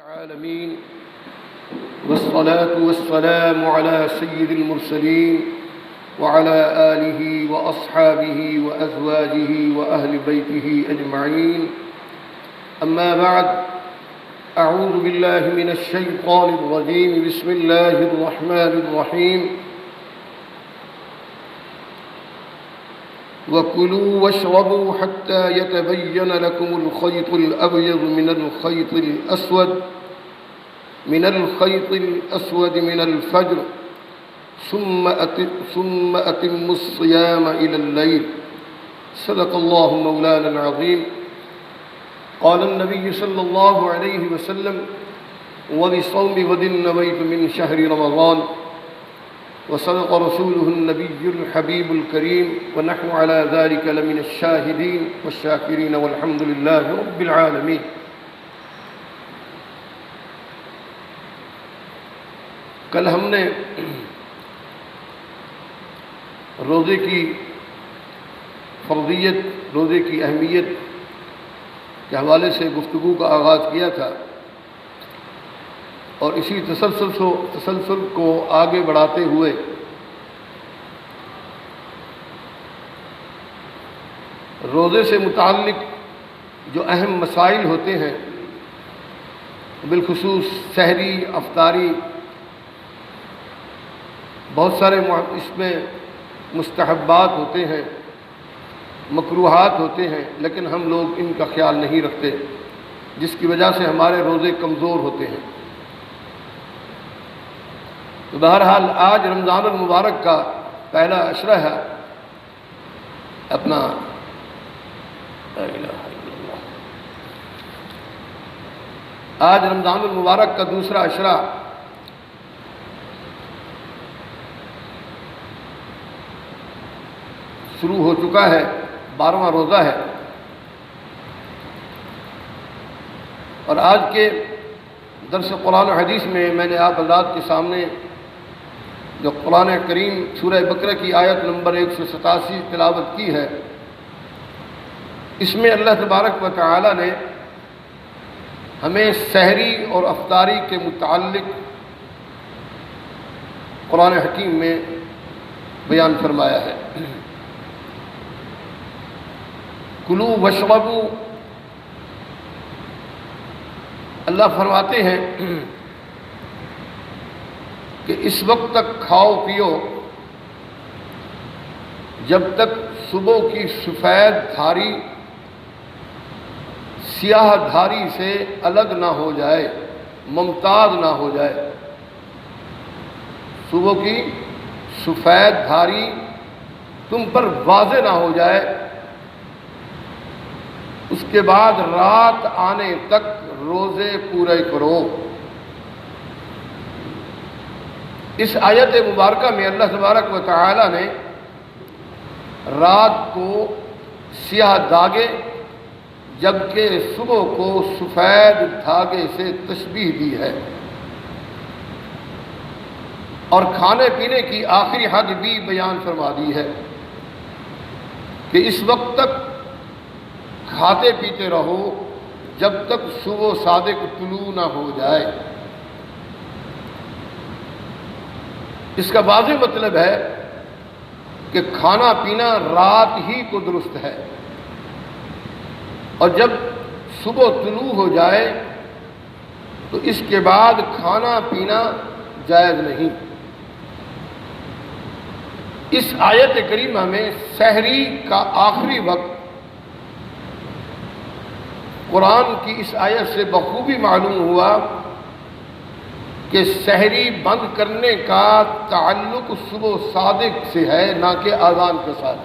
العالمين والصلاة والسلام على سيد المرسلين وعلى آله وأصحابه وأزواجه وأهل بيته أجمعين. أما بعد، أعوذ بالله من الشيطان الرجيم. بسم الله الرحمن الرحيم. وكلوا واشربوا حتى يتبين لكم الخيط الأبيض من الخيط الأسود من الفجر ثم أتموا الصيام إلى الليل. صدق الله مولانا العظيم. قال النبي صلى الله عليه وسلم: وبصوم غد نويت من شهر رمضان. وصدق رسوله النبي الحبيب الكريم، ونحن على ذلك لمن الشاهدين والشاكرين والحمد لله رب العالمين. کل ہم نے روزے کی فرضیت، روزے کی اہمیت کے حوالے سے گفتگو کا آغاز کیا تھا، اور اسی تسلسل کو آگے بڑھاتے ہوئے روزے سے متعلق جو اہم مسائل ہوتے ہیں، بالخصوص سحری، افطاری، بہت سارے اس میں مستحبات ہوتے ہیں، مکروہات ہوتے ہیں، لیکن ہم لوگ ان کا خیال نہیں رکھتے، جس کی وجہ سے ہمارے روزے کمزور ہوتے ہیں. تو بہرحال آج رمضان المبارک کا پہلا عشرہ ہے. اپنا آج رمضان المبارک کا دوسرا عشرہ شروع ہو چکا ہے، 12واں روزہ ہے. اور آج کے درس قرآن و حدیث میں نے آپ حضرات کے سامنے جو قرآن کریم سورہ بقرہ کی آیت نمبر 187 تلاوت کی ہے، اس میں اللہ تبارک و تعالی نے ہمیں سحری اور افطاری کے متعلق قرآن حکیم میں بیان فرمایا ہے. کلوا واشربوا، اللہ فرماتے ہیں کہ اس وقت تک کھاؤ پیو جب تک صبح کی سفید دھاری سیاہ دھاری سے الگ نہ ہو جائے، ممتاز نہ ہو جائے. صبح کی سفید دھاری تم پر واضح نہ ہو جائے، اس کے بعد رات آنے تک روزے پورے کرو. اس آیت مبارکہ میں اللہ تبارک و تعالی نے رات کو سیاہ دھاگے جبکہ صبح کو سفید دھاگے سے تشبیہ دی ہے، اور کھانے پینے کی آخری حد بھی بیان فرما دی ہے کہ اس وقت تک کھاتے پیتے رہو جب تک صبح صادق طلوع نہ ہو جائے. اس کا واضح مطلب ہے کہ کھانا پینا رات ہی کو درست ہے، اور جب صبح طلوع ہو جائے تو اس کے بعد کھانا پینا جائز نہیں. اس آیت کریمہ میں سحری کا آخری وقت قرآن کی اس آیت سے بخوبی معلوم ہوا کہ سحری بند کرنے کا تعلق صبح صادق سے ہے، نہ کہ اذان کے ساتھ.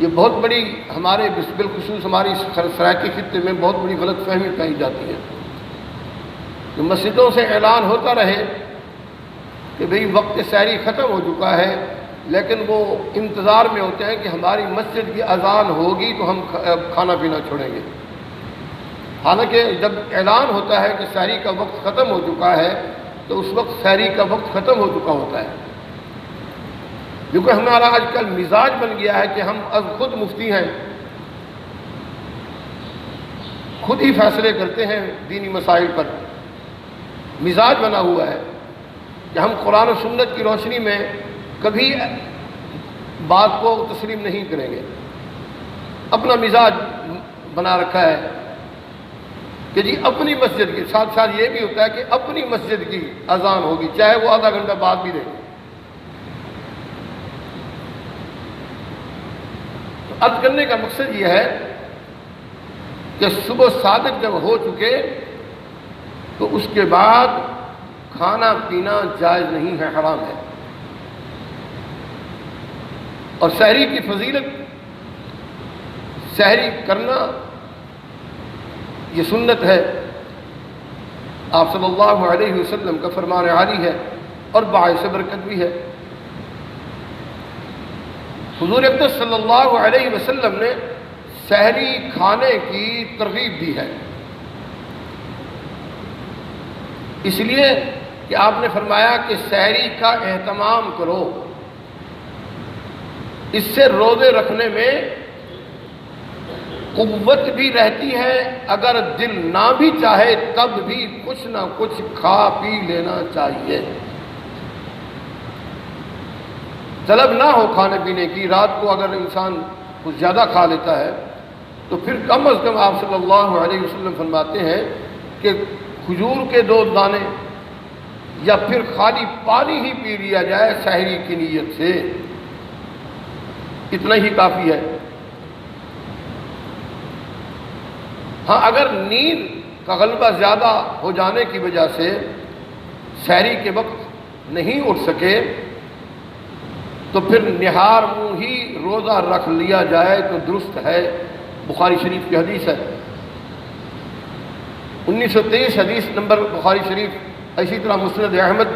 یہ بہت بڑی ہمارے بالخصوص ہماری سرائیکی خطے میں بہت بڑی غلط فہمی پائی جاتی ہے کہ مسجدوں سے اعلان ہوتا رہے کہ بھئی وقت سحری ختم ہو چکا ہے، لیکن وہ انتظار میں ہوتے ہیں کہ ہماری مسجد کی اذان ہوگی تو ہم کھانا پینا چھوڑیں گے. حالانکہ جب اعلان ہوتا ہے کہ سحری کا وقت ختم ہو چکا ہے تو اس وقت سحری کا وقت ختم ہو چکا ہوتا ہے. کیونکہ ہمارا آج کل مزاج بن گیا ہے کہ ہم از خود مفتی ہیں، خود ہی فیصلے کرتے ہیں دینی مسائل پر، مزاج بنا ہوا ہے کہ ہم قرآن و سنت کی روشنی میں کبھی بات کو تسلیم نہیں کریں گے۔ اپنا مزاج بنا رکھا ہے کہ جی اپنی مسجد کی، ساتھ ساتھ یہ بھی ہوتا ہے کہ اپنی مسجد کی اذان ہوگی چاہے وہ آدھا گھنٹہ بعد بھی رہے۔ عرض کرنے کا مقصد یہ ہے کہ صبح صادق جب ہو چکے تو اس کے بعد کھانا پینا جائز نہیں ہے، حرام ہے۔ اور سحری کی فضیلت، سحری کرنا یہ سنت ہے، آپ صلی اللہ علیہ وسلم کا فرمان عالی ہے اور باعث برکت بھی ہے۔ حضور اقدس صلی اللہ علیہ وسلم نے سحری کھانے کی ترغیب دی ہے، اس لیے کہ آپ نے فرمایا کہ سحری کا اہتمام کرو، اس سے روزے رکھنے میں قوت بھی رہتی ہے، اگر دل نہ بھی چاہے تب بھی کچھ نہ کچھ کھا پی لینا چاہیے۔ طلب نہ ہو کھانے پینے کی، رات کو اگر انسان کچھ زیادہ کھا لیتا ہے تو پھر کم از کم آپ صلی اللہ علیہ وسلم فرماتے ہیں کہ کھجور کے 2 دانے یا پھر خالی پانی ہی پی لیا جائے سحری کی نیت سے، اتنا ہی کافی ہے۔ ہاں اگر نیند کا غلبہ زیادہ ہو جانے کی وجہ سے سحری کے وقت نہیں اٹھ سکے تو پھر نہار منہ ہی روزہ رکھ لیا جائے تو درست ہے، بخاری شریف کی حدیث ہے، 1923 حدیث نمبر بخاری شریف، اسی طرح مسند احمد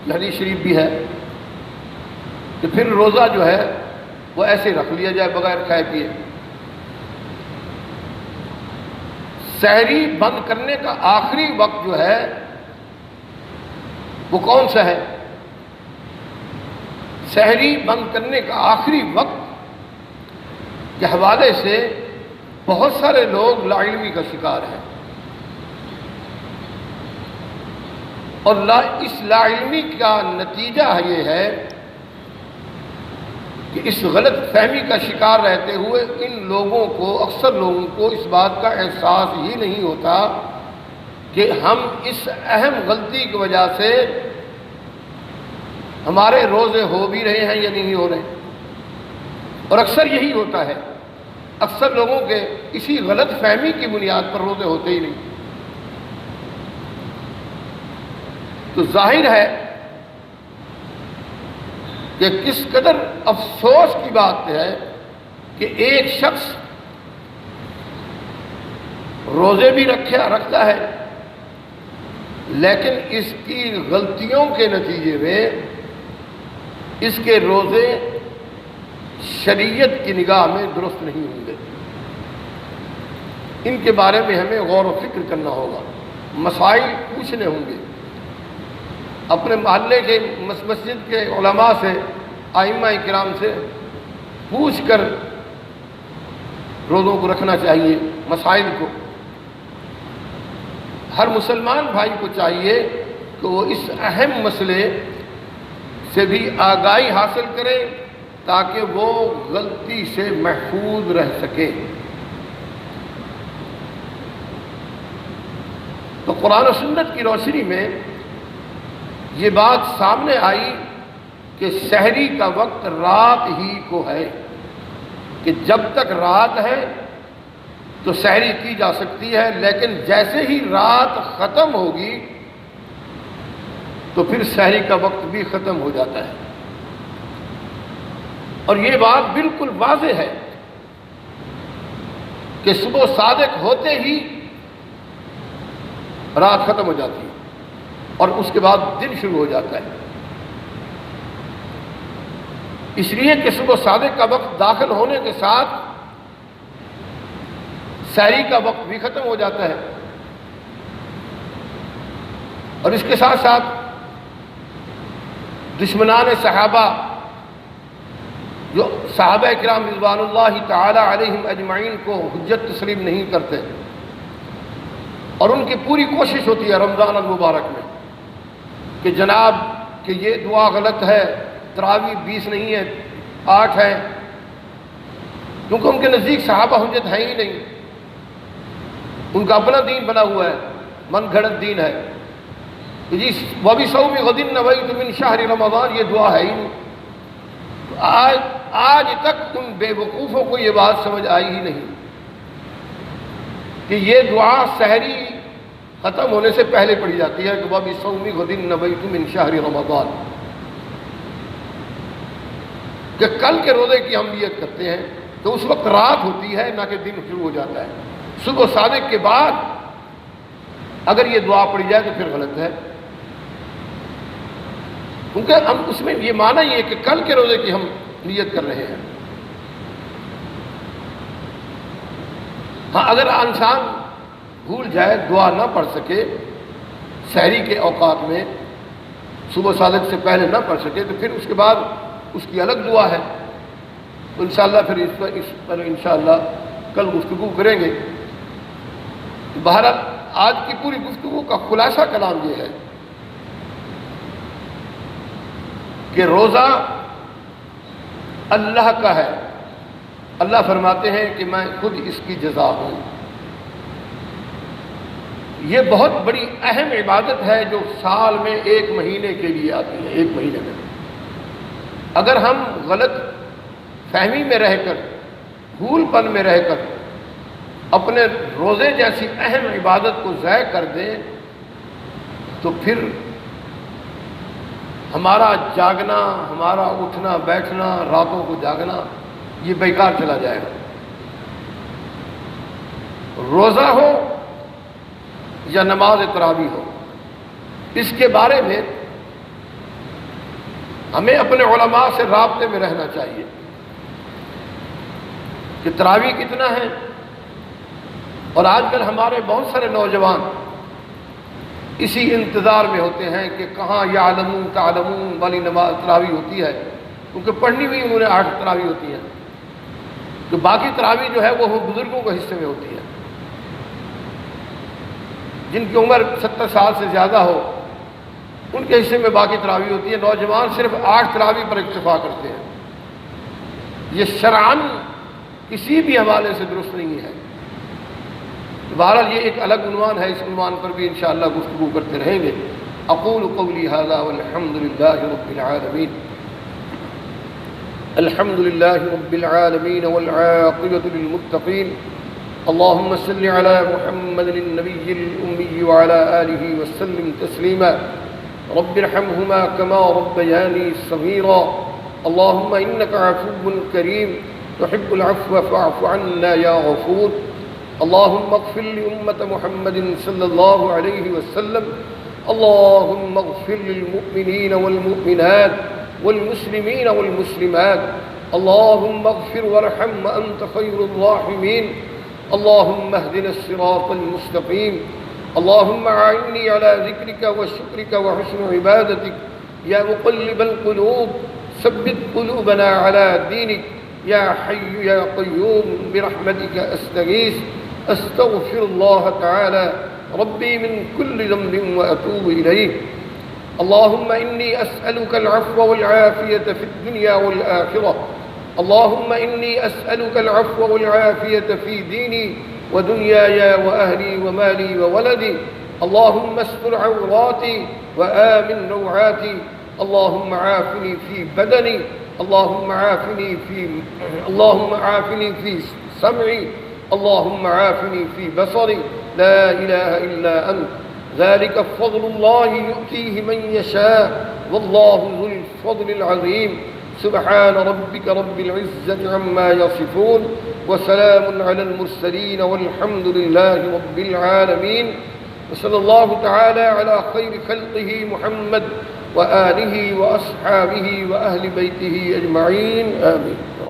کی حدیث شریف بھی ہے کہ پھر روزہ جو ہے وہ ایسے رکھ لیا جائے بغیر کھائے پیے۔ سحری بند کرنے کا آخری وقت جو ہے وہ کون سا ہے؟ سحری بند کرنے کا آخری وقت کے حوالے سے بہت سارے لوگ لا علمی کا شکار ہیں، اور اس لا علمی کا نتیجہ یہ ہے کہ اس غلط فہمی کا شکار رہتے ہوئے ان لوگوں کو، اکثر لوگوں کو اس بات کا احساس ہی نہیں ہوتا کہ ہم اس اہم غلطی کی وجہ سے ہمارے روزے ہو بھی رہے ہیں یا نہیں ہو رہے ہیں۔ اور اکثر یہی ہوتا ہے، اکثر لوگوں کے اسی غلط فہمی کی بنیاد پر روزے ہوتے ہی نہیں۔ تو ظاہر ہے کہ کس قدر افسوس کی بات ہے کہ ایک شخص روزے بھی رکھتا ہے لیکن اس کی غلطیوں کے نتیجے میں اس کے روزے شریعت کی نگاہ میں درست نہیں ہوں گے۔ ان کے بارے میں ہمیں غور و فکر کرنا ہوگا، مسائل پوچھنے ہوں گے، اپنے محلے کے مسجد کے علماء سے، ائمہ کرام سے پوچھ کر روزوں کو رکھنا چاہیے۔ مسائل کو ہر مسلمان بھائی کو چاہیے کہ وہ اس اہم مسئلے سے بھی آگاہی حاصل کرے تاکہ وہ غلطی سے محفوظ رہ سکے۔ تو قرآن و سنت کی روشنی میں یہ بات سامنے آئی کہ سحری کا وقت رات ہی کو ہے، کہ جب تک رات ہے تو سحری کی جا سکتی ہے، لیکن جیسے ہی رات ختم ہوگی تو پھر سحری کا وقت بھی ختم ہو جاتا ہے۔ اور یہ بات بالکل واضح ہے کہ صبح صادق ہوتے ہی رات ختم ہو جاتی ہے اور اس کے بعد دن شروع ہو جاتا ہے، اس لیے کہ صبح صادق کا وقت داخل ہونے کے ساتھ سحری کا وقت بھی ختم ہو جاتا ہے، اور اس کے ساتھ ساتھ دشمنان صحابہ جو صحابہ کرام رضوان اللہ تعالی علیہم اجمعین کو حجت تسلیم نہیں کرتے، اور ان کی پوری کوشش ہوتی ہے رمضان المبارک میں کہ جناب کہ یہ دعا غلط ہے، تراویح 20 نہیں ہے 8 ہے، کیونکہ ان کے نزدیک صحابہ حجت ہے ہی نہیں، ان کا اپنا دین بنا ہوا ہے، من گھڑت دین ہے کہ جی وَبِصَوْمِ غَدٍ نَوَيْتُ مِنْ شَهْرِ رمضان، یہ دعا ہے ہی نہیں۔ آج تک ان بے وقوفوں کو یہ بات سمجھ آئی ہی نہیں کہ یہ دعا سحری ختم ہونے سے پہلے پڑھی جاتی ہے کہ وَبِصَوْمِ غَدٍ نَوَيْتُ مِنْ شَهْرِ رمضان، کہ کل کے روزے کی ہم نیت کرتے ہیں تو اس وقت رات ہوتی ہے نہ کہ دن شروع ہو جاتا ہے۔ صبح صادق کے بعد اگر یہ دعا پڑھی جائے تو پھر غلط ہے، کیونکہ ہم اس میں یہ معنی یہ ہے کہ کل کے روزے کی ہم نیت کر رہے ہیں۔ ہاں اگر انسان بھول جائے، دعا نہ پڑھ سکے سحری کے اوقات میں، صبح صادق سے پہلے نہ پڑھ سکے، تو پھر اس کے بعد اس کی الگ دعا ہے، تو انشاءاللہ پھر اس پر انشاءاللہ کل گفتگو کریں گے۔ بہرحال آج کی پوری گفتگو کا خلاصہ کلام یہ ہے کہ روزہ اللہ کا ہے، اللہ فرماتے ہیں کہ میں خود اس کی جزا ہوں۔ یہ بہت بڑی اہم عبادت ہے جو سال میں 1 مہینے کے لیے آتی ہے، 1 مہینے میں۔ اگر ہم غلط فہمی میں رہ کر، بھول پن میں رہ کر اپنے روزے جیسی اہم عبادت کو ضائع کر دیں تو پھر ہمارا جاگنا، ہمارا اٹھنا بیٹھنا، راتوں کو جاگنا، یہ بیکار چلا جائے گا۔ روزہ ہو یا نماز تراویح ہو، اس کے بارے میں ہمیں اپنے علماء سے رابطے میں رہنا چاہیے کہ تراویح کتنا ہے۔ اور آج کل ہمارے بہت سارے نوجوان اسی انتظار میں ہوتے ہیں کہ کہاں یعلمون تعلمون والی نماز تراویح ہوتی ہے، کیونکہ پڑھنی بھی انہوں نے 8 تراویح ہوتی ہیں، تو باقی تراویح جو ہے وہ بزرگوں کے حصے میں ہوتی ہے، جن کی عمر 70 سال سے زیادہ ہو ان کے حصے میں باقی تراویح ہوتی ہے۔ نوجوان صرف 8 تراویح پر اکتفا کرتے ہیں، یہ شرعاً کسی بھی حوالے سے درست نہیں ہے۔ بہرحال یہ ایک الگ عنوان ہے، اس عنوان پر بھی انشاءاللہ گفتگو کرتے رہیں گے۔ اقول قولی ھذا والحمد للہ رب العالمین، الحمد للہ رب العالمین والعاقبۃ للمتقین، اللهم صل على محمد النبي الأمي وعلى آله وسلم تسليما، رب ارحمهما كما ربياني صغيرا، اللهم إنك عفو كريم تحب العفو فاعف عنا يا غفور، اللهم اغفر لأمة محمد صلى الله عليه وسلم، اللهم اغفر للمؤمنين والمؤمنات والمسلمين والمسلمات، اللهم اغفر وارحم وأنت خير الراحمين، اللهم اهدنا الصراط المستقيم، اللهم أعني على ذكرك وشكرك وحسن عبادتك، يا مقلب القلوب ثبت قلوبنا على دينك، يا حي يا قيوم برحمتك أستغيث، أستغفر الله تعالى ربي من كل ذنب وأتوب إليه، اللهم إني أسألك العفو والعافية في الدنيا والآخرة، اللهم إني أسألك العفو والعافية في ديني ودنياي وأهلي ومالي وولدي، اللهم استر عوراتي وآمن روعاتي، اللهم عافني في بدني، اللهم عافني في سمعي، اللهم عافني في بصري، لا إله إلا أنت، ذلك فضل الله يؤتيه من يشاء، والله ذو الفضل العظيم، سبحان ربك رب العزة عما يصفون، وسلام على المرسلين، والحمد لله رب العالمين، وصلى الله تعالى على خير خلقه محمد وآله وأصحابه وأهل بيته أجمعين، آمين.